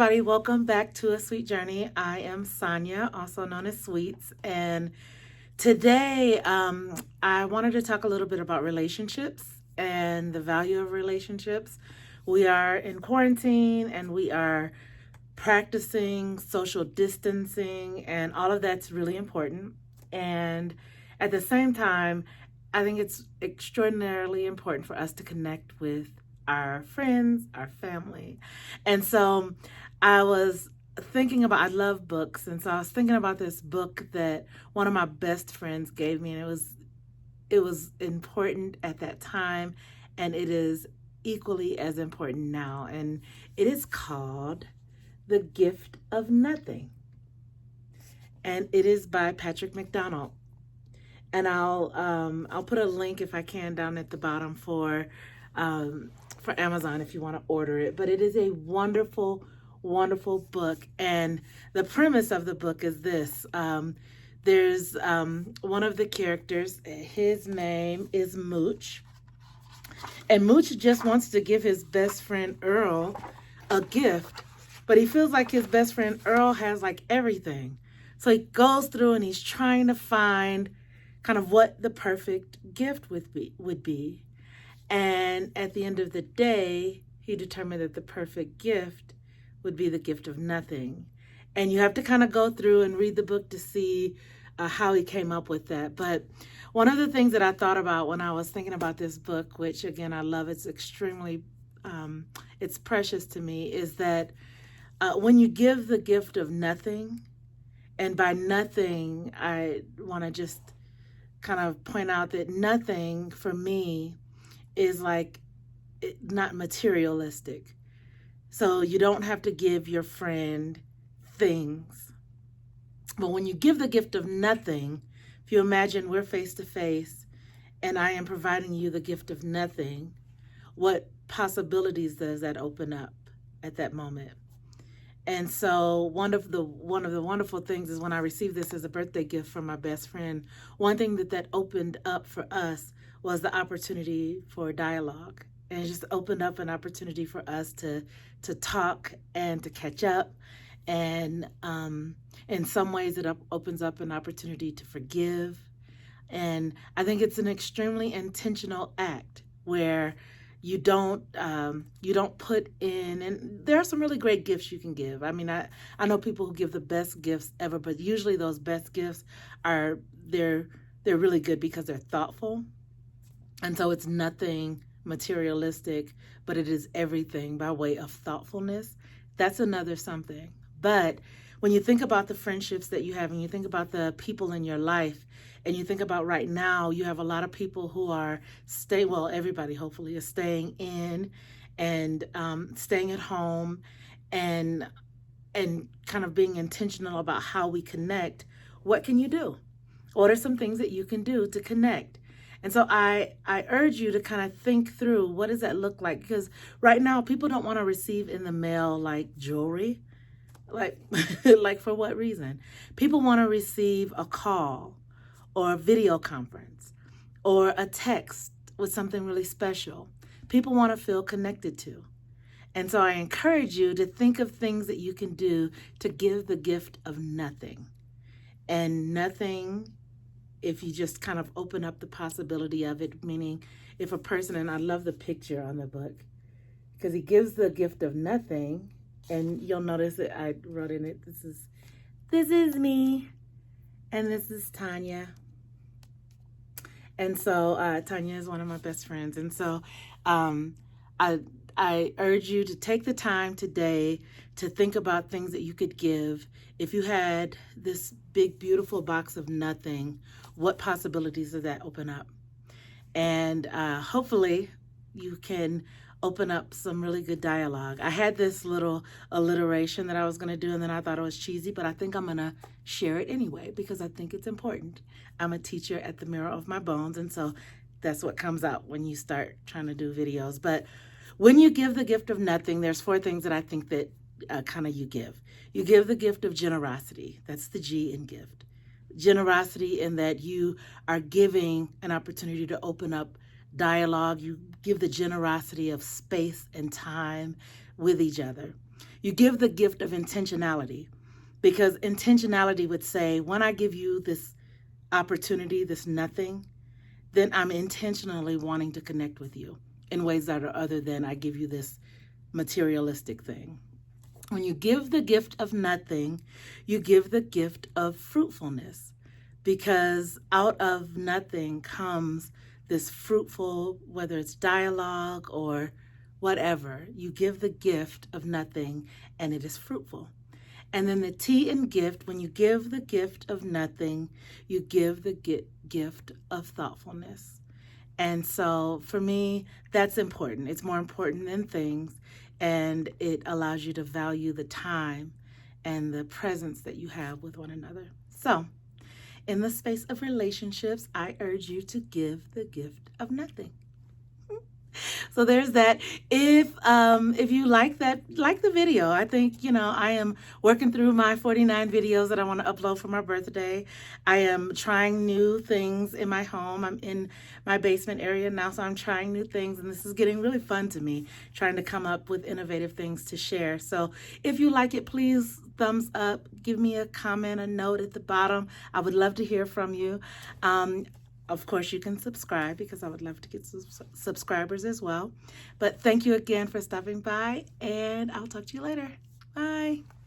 everybody, welcome back to A Sweet Journey. I am Sonia, also known as Sweets, and today I wanted to talk a little bit about relationships and the value of relationships. We are in quarantine and we are practicing social distancing, and all of that's really important. And at the same time, I think it's extraordinarily important for us to connect with our friends, our family. And so I was thinking about, I love books. And so I was thinking about this book that one of my best friends gave me. And it was important at that time. And it is equally as important now. And it is called The Gift of Nothing. And it is by Patrick McDonnell. And I'll put a link if I can down at the bottom for Amazon if you want to order it. But it is a wonderful, wonderful book. And the premise of the book is this. There's one of the characters, his name is Mooch. And Mooch just wants to give his best friend Earl a gift, but he feels like his best friend Earl has like everything. So he goes through and he's trying to find kind of what the perfect gift would be. And at the end of the day, he determined that the perfect gift would be the gift of nothing. And you have to kind of go through and read the book to see how he came up with that. But one of the things that I thought about when I was thinking about this book, which again, I love, it's extremely, it's precious to me, is that when you give the gift of nothing, and by nothing, I want to just kind of point out that nothing for me is like not materialistic. So you don't have to give your friend things. But when you give the gift of nothing, if you imagine we're face to face and I am providing you the gift of nothing, what possibilities does that open up at that moment? And so one of the wonderful things is when I received this as a birthday gift from my best friend, one thing that opened up for us was the opportunity for dialogue. And it just opened up an opportunity for us to talk and to catch up. And in some ways, it opens up an opportunity to forgive. And I think it's an extremely intentional act where you don't put in, and there are some really great gifts you can give. I mean, I know people who give the best gifts ever, but usually those best gifts they're really good because they're thoughtful. And so it's nothing materialistic, but it is everything by way of thoughtfulness. That's another something. But when you think about the friendships that you have and you think about the people in your life, and you think about right now, you have a lot of people who are everybody hopefully is staying in and staying at home and kind of being intentional about how we connect. What can you do? What are some things that you can do to connect? And so I urge you to kind of think through, what does that look like? Because right now people don't want to receive in the mail like jewelry. Like, like for what reason? People want to receive a call or a video conference or a text with something really special. People want to feel connected to. And so I encourage you to think of things that you can do to give the gift of nothing. And nothing, if you just kind of open up the possibility of it, meaning if a person, and I love the picture on the book, because he gives the gift of nothing, and you'll notice that I wrote in it, this is me, and this is Tanya. And so Tanya is one of my best friends. And so I urge you to take the time today to think about things that you could give. If you had this big, beautiful box of nothing, what possibilities does that open up? And hopefully you can open up some really good dialogue. I had this little alliteration that I was going to do, and then I thought it was cheesy, but I think I'm going to share it anyway because I think it's important. I'm a teacher at the Mirror of My Bones, and so that's what comes out when you start trying to do videos. But when you give the gift of nothing, there's 4 things that I think that kind of you give. You give the gift of generosity. That's the G in gift. Generosity in that you are giving an opportunity to open up dialogue. You give the generosity of space and time with each other. You give the gift of intentionality, because intentionality would say, when I give you this opportunity, this nothing, then I'm intentionally wanting to connect with you in ways that are other than I give you this materialistic thing. When you give the gift of nothing, you give the gift of fruitfulness, because out of nothing comes this fruitful, whether it's dialogue or whatever. You give the gift of nothing and it is fruitful. And then the T in gift, when you give the gift of nothing, you give the gift of thoughtfulness. And so for me, that's important. It's more important than things, and it allows you to value the time and the presence that you have with one another. So in the space of relationships, I urge you to give the gift of nothing. So there's that. If you like the video, I think, I am working through my 49 videos that I want to upload for my birthday. I am trying new things in my home. I'm in my basement area now, so I'm trying new things, and this is getting really fun to me, trying to come up with innovative things to share. So if you like it, please thumbs up, give me a comment, a note at the bottom. I would love to hear from you. Of course, you can subscribe, because I would love to get subscribers as well. But thank you again for stopping by, and I'll talk to you later. Bye.